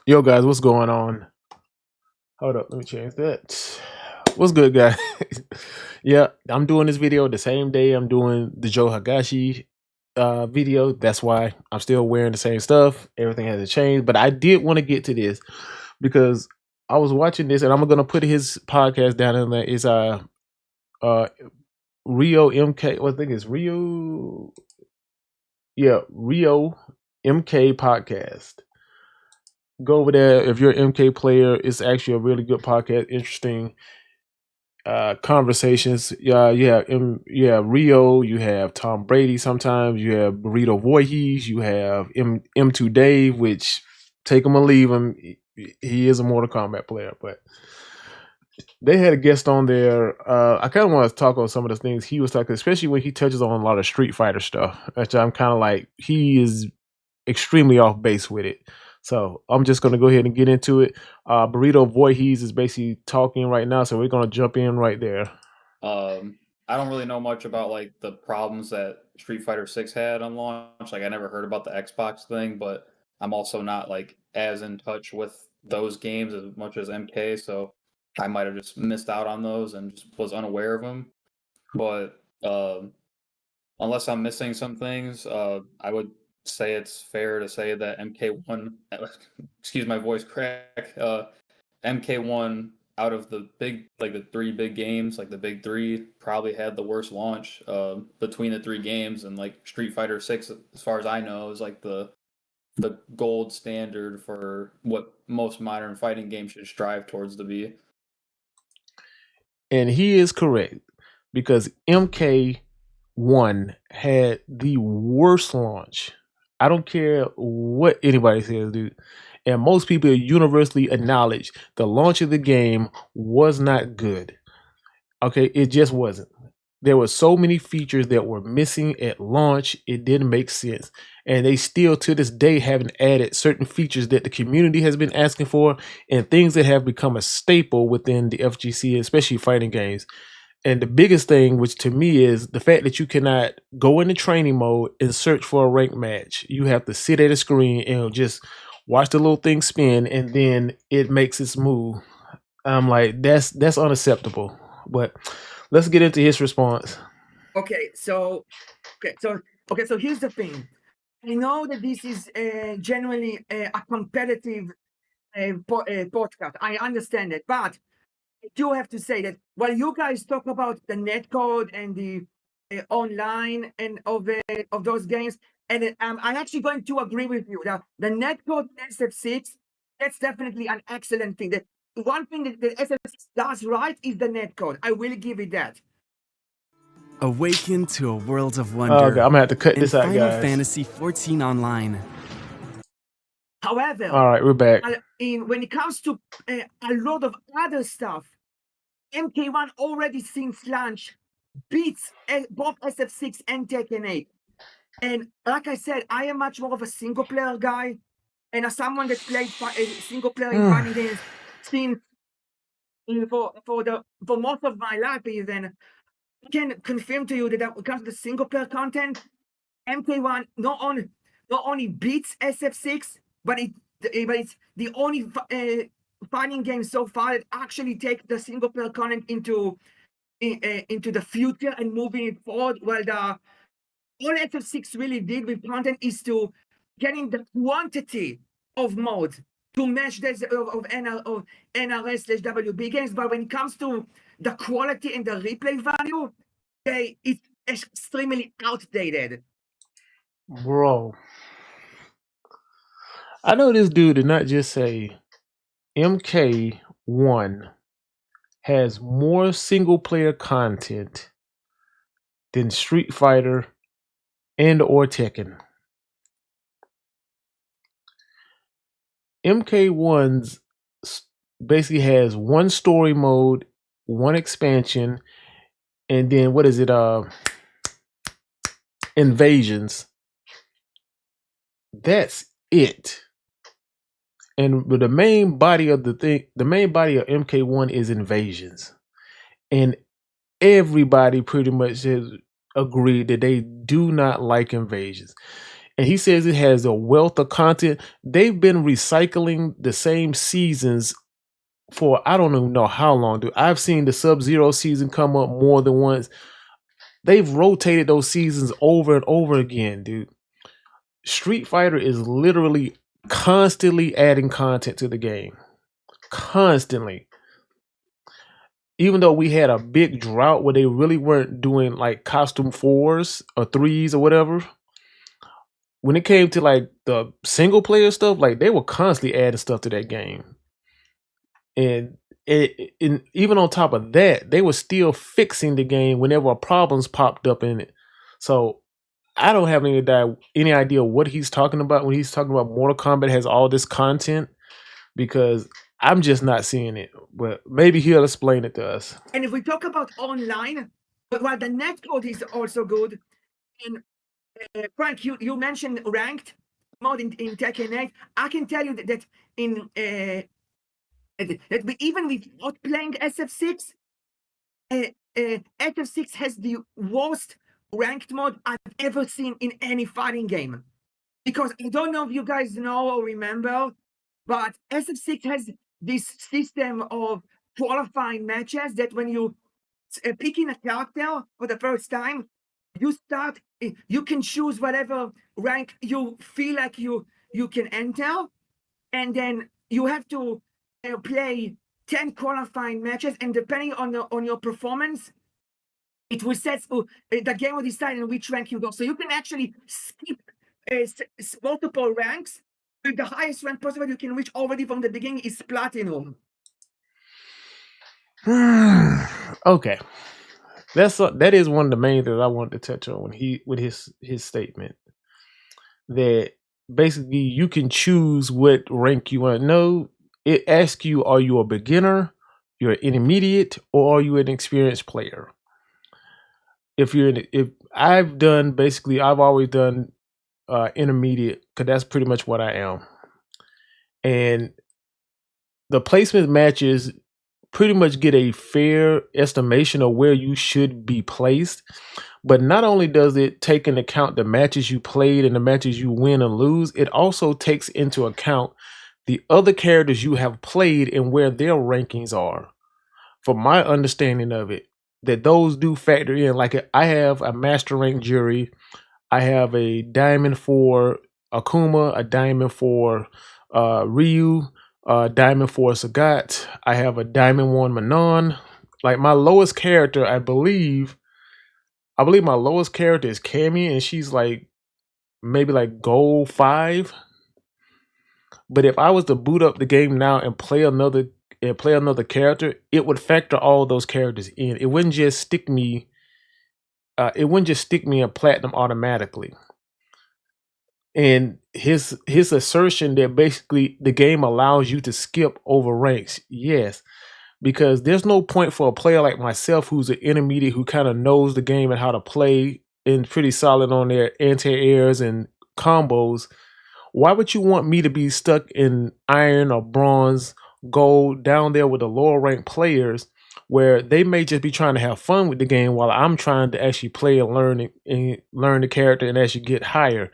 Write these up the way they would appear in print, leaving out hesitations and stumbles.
Yo, guys, what's going on? Hold up, let me change that. What's good, guys? Yeah, I'm doing this video the same day I'm doing the Joe Hagashi video. That's why I'm still wearing the same stuff. Everything hasn't changed, but I did want to get to this because I was watching this, and I'm gonna put his podcast down in there. It's uh Rio MK. What I think it's Rio. Yeah, Rio MK podcast. Go over there if you're an MK player. It's actually a really good podcast, interesting conversations. Yeah, you have Rio, you have Tom Brady. Sometimes you have Burrito Voorhees, you have M2 Dave, which take him or leave him. He is a Mortal Kombat player, but they had a guest on there. I kind of want to talk on some of the things he was talking, especially when he touches on a lot of Street Fighter stuff. Which I'm kind of like, he is extremely off base with it. So I'm just gonna go ahead and get into it. Burrito Voorhees is basically talking right now, so we're gonna jump in right there. Um, I don't really know much about like the problems that Street Fighter 6 had on launch. Like I never heard about the Xbox thing, but I'm also not like as in touch with those games as much as MK, so I might have just missed out on those and just was unaware of them. But unless I'm missing some things, I would say it's fair to say that MK1, excuse my voice crack, MK1 out of the big, like the three big games, like the big three, probably had the worst launch between the three games, and like Street Fighter 6, as far as I know, is like the gold standard for what most modern fighting games should strive towards to be. And he is correct because MK1 had the worst launch. I don't care what anybody says, dude. And most people universally acknowledge the launch of the game was not good. Okay, it just wasn't. There were so many features that were missing at launch, it didn't make sense. And they still to this day haven't added certain features that the community has been asking for and things that have become a staple within the FGC, especially fighting games. And the biggest thing, which to me is the fact that you cannot go into training mode and search for a rank match. You have to sit at a screen and just watch the little thing spin and then it makes its move. I'm like, that's unacceptable. But let's get into his response. Okay, so so here's the thing. I know that this is generally a competitive podcast. I understand it, but I do have to say that while you guys talk about the netcode and the online and of those games, and I'm actually going to agree with you that the netcode SF6, that's definitely an excellent thing. The one thing that the SF6 does right is the netcode. I will give it that. Awaken to a world of Oh, wonder okay, I'm gonna have to cut in this out, Final guys. Fantasy XIV Online. However, All right, we're back. when it comes to a lot of other stuff, MK1 already since launch beats both SF6 and Tekken 8. And like I said, I am much more of a single player guy, and as someone that played single player in fighting games since for most of my life, even I can confirm to you that when it comes to the single player content, MK1 not only beats SF6, but it's the only fighting game so far that actually take the single player content into the future and moving it forward. Well, all SF6 really did with content is to getting the quantity of modes to match this of NRS/WB games, but when it comes to the quality and the replay value, it's extremely outdated. Bro, I know this dude did not just say MK1 has more single player content than Street Fighter and or Tekken. MK1's basically has one story mode, one expansion, and then what is it? Invasions. That's it. And the main body of the main body of MK1 is invasions. And everybody pretty much has agreed that they do not like invasions. and he says it has a wealth of content. They've been recycling the same seasons for I don't even know how long, dude. I've seen the Sub-Zero season come up more than once. They've rotated those seasons over and over again, dude. Street Fighter is literally constantly adding content to the game. Constantly. Even though we had a big drought where they really weren't doing like costume 4s or 3s or whatever, when it came to like the single player stuff, like they were constantly adding stuff to that game. And even on top of that, they were still fixing the game whenever problems popped up in it. So I don't have any idea what he's talking about when he's talking about Mortal Kombat has all this content, because I'm just not seeing it. But maybe he'll explain it to us. And if we talk about online, well, the netcode is also good. And Frank, you mentioned ranked mode in Tekken 8. I can tell you that in even without playing SF6, SF6 has the worst ranked mode I've ever seen in any fighting game. Because I don't know if you guys know or remember, but SF6 has this system of qualifying matches that when you pick in a character for the first time, you can choose whatever rank you feel like you can enter, and then you have to play 10 qualifying matches, and depending on your performance, it will set the game will decide in which rank you go. So you can actually skip multiple ranks. With the highest rank possible you can reach already from the beginning is platinum. Okay, that is one of the main things I wanted to touch on with his statement, that basically you can choose what rank you want. No, it asks you, are you a beginner, you're an intermediate, or are you an experienced player? If I've always done intermediate, because that's pretty much what I am. And the placement matches pretty much get a fair estimation of where you should be placed. But not only does it take into account the matches you played and the matches you win and lose, it also takes into account the other characters you have played and where their rankings are. From my understanding of it, that those do factor in. Like I have a master rank jury, I have a diamond for Akuma, a diamond for Ryu, a diamond for Sagat. I have a diamond 1 Manon. Like my lowest character, I believe my lowest character is Cammy, and she's like maybe like gold 5. But if I was to boot up the game now and play another character, it would factor all those characters in. It wouldn't just stick me. It wouldn't just stick me in platinum automatically. And his assertion that basically the game allows you to skip over ranks, yes, because there's no point for a player like myself who's an intermediate who kind of knows the game and how to play and pretty solid on their anti-airs and combos. Why would you want me to be stuck in iron or bronze, gold down there with the lower ranked players, where they may just be trying to have fun with the game while I'm trying to actually play and learn the character and actually get higher?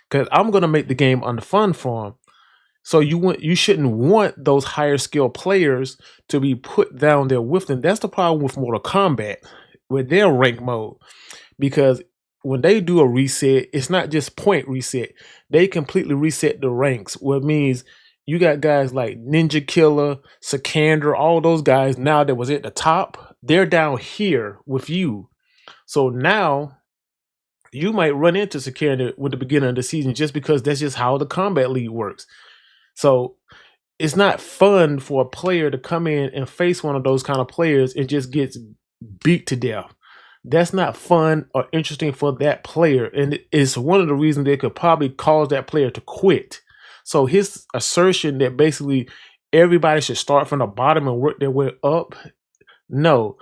Because I'm going to make the game unfun for them. So you shouldn't want those higher skill players to be put down there with them. That's the problem with Mortal Kombat with their rank mode. Because when they do a reset, it's not just point reset. They completely reset the ranks, what means you got guys like Ninja Killer, Sikander, all those guys now that was at the top, they're down here with you. So now you might run into Sikander with the beginning of the season just because that's just how the Combat League works. So it's not fun for a player to come in and face one of those kind of players and just gets beat to death. That's not fun or interesting for that player. And it's one of the reasons they could probably cause that player to quit. So his assertion that basically everybody should start from the bottom and work their way up, no.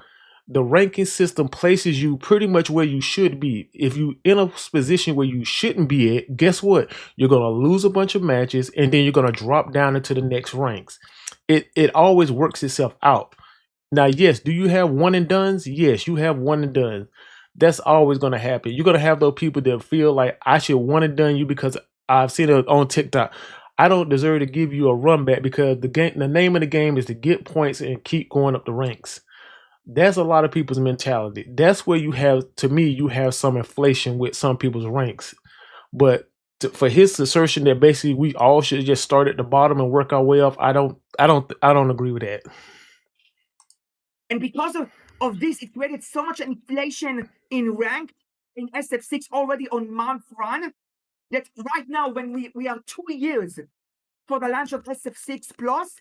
The ranking system places you pretty much where you should be. If you're in a position where you shouldn't be at, guess what? You're going to lose a bunch of matches and then you're going to drop down into the next ranks. It always works itself out. Now, yes, do you have one and dones? Yes, you have one and done. That's always going to happen. You're going to have those people that feel like I should want it done you because I've seen it on TikTok. I don't deserve to give you a run back because the name of the game is to get points and keep going up the ranks. That's a lot of people's mentality. That's where you have, to me, you have some inflation with some people's ranks. But for his assertion that basically we all should just start at the bottom and work our way up, I don't agree with that. And because of this, it created so much inflation in rank in SF6 already on month 1 that right now, when we are 2 years for the launch of SF6 Plus,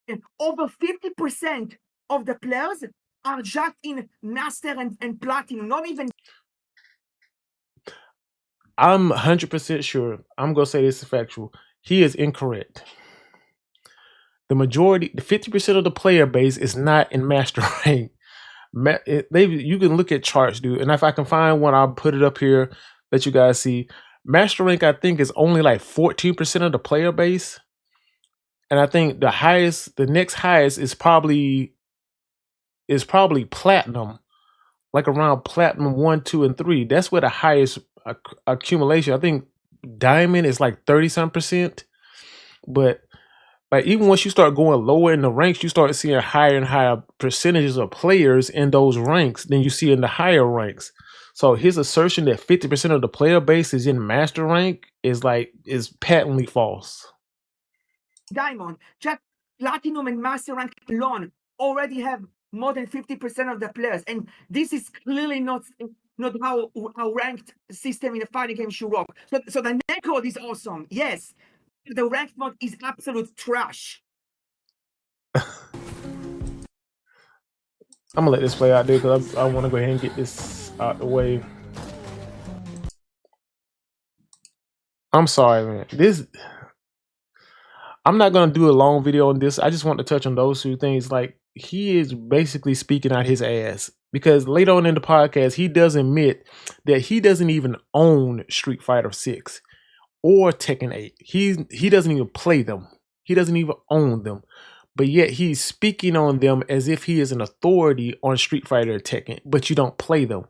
and over 50% of the players are just in Master and Platinum, not even. I'm 100% sure. I'm going to say this is factual. He is incorrect. The majority, the 50% of the player base is not in Master Rank. You can look at charts, dude. And if I can find one, I'll put it up here that you guys see. Master Rank, I think, is only like 14% of the player base. And I think the next highest is probably Platinum. Like around Platinum 1, 2, and 3. That's where the highest accumulation. I think Diamond is like 30-some%. But like even once you start going lower in the ranks, you start seeing higher and higher percentages of players in those ranks than you see in the higher ranks. So his assertion that 50% of the player base is in Master Rank is patently false. Diamond, just Platinum and Master Rank alone already have more than 50% of the players, and this is clearly not how ranked system in a fighting game should work. So the netcode is awesome, yes. The ranked mode is absolute trash. I'm gonna let this play out there because I want to go ahead and get this out the way. I'm sorry, man. I'm not gonna do a long video on this. I just want to touch on those two things. Like, he is basically speaking out his ass because later on in the podcast, he does admit that he doesn't even own Street Fighter 6 or Tekken 8. He doesn't even play them. He doesn't even own them. But yet he's speaking on them as if he is an authority on Street Fighter or Tekken, but you don't play them.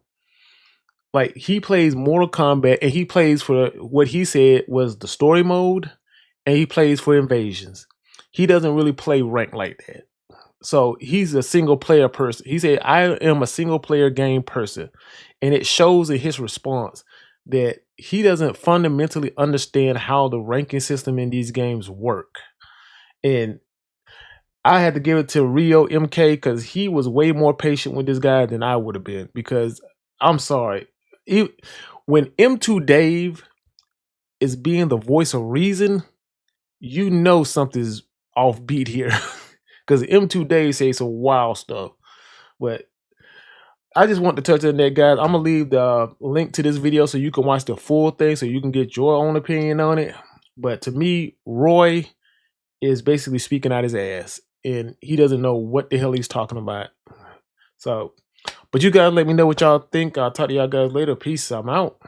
Like, he plays Mortal Kombat and he plays for what he said was the story mode, and he plays for invasions. He doesn't really play rank like that. So he's a single player person. He said, I am a single player game person. And it shows in his response that he doesn't fundamentally understand how the ranking system in these games work. And I had to give it to Rio MK because he was way more patient with this guy than I would have been. Because I'm sorry, when M2 Dave is being the voice of reason, you know something's offbeat here. Because M2 Dave says some wild stuff. But I just want to touch on that, guys. I'm going to leave the link to this video so you can watch the full thing so you can get your own opinion on it. But to me, Roy is basically speaking out his ass. And he doesn't know what the hell he's talking about. So, but you guys let me know what y'all think. I'll talk to y'all guys later. Peace. I'm out.